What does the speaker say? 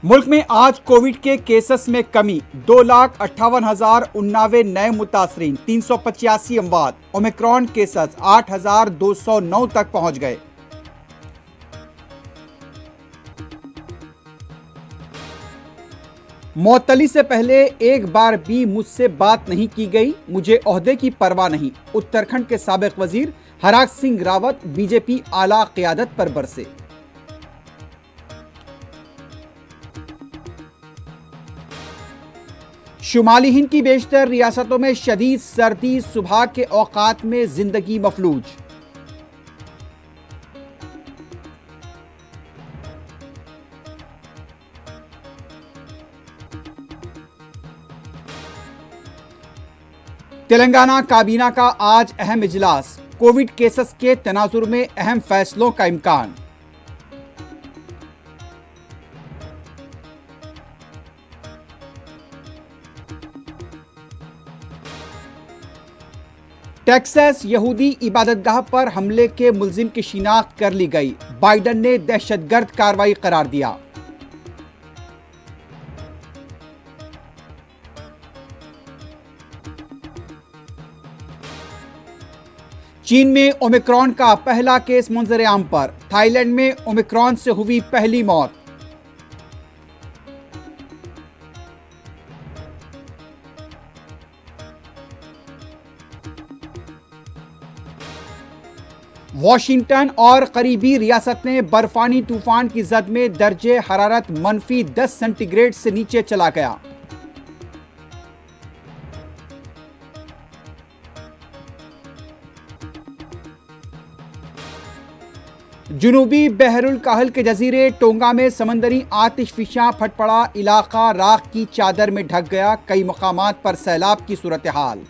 मुल्क में आज कोविड के केसेस में कमी, 2,58,019 नए मुतासरीन, 385 अमवात। ओमिक्रॉन केसेस 8,209 तक पहुंच गए। मौतली से पहले एक बार भी मुझसे बात नहीं की गई, मुझे ओहदे की परवाह नहीं। उत्तराखंड के साबिक वजीर हराक सिंह रावत बीजेपी आला क़यादत पर बरसे। शुमाली हिंद की बेशतर रियासतों में शदीद सर्दी, सुबह के औकात में जिंदगी मफलूज। तेलंगाना काबीना का आज अहम इजलास, कोविड केसेस के तनाजुर में अहम फैसलों का इम्कान। टेक्सास यहूदी इबादतगाह पर हमले के मुलजिम की शिनाख्त कर ली गई, बाइडन ने दहशतगर्द कार्रवाई करार दिया। चीन में ओमिक्रॉन का पहला केस मंजर आम पर, थाईलैंड में ओमिक्रॉन से हुई पहली मौत। वाशिंगटन और करीबी रियासतें बर्फानी तूफान की जद में दर्जे हरारत -10 सेंटीग्रेड से नीचे चला गया। जुनूबी बहरुल काहल के जजीरे टोंगा में समंदरी आतिशफिशां फट पड़ा, इलाका राख की चादर में ढक गया, कई मकामात पर सैलाब की सूरत हाल।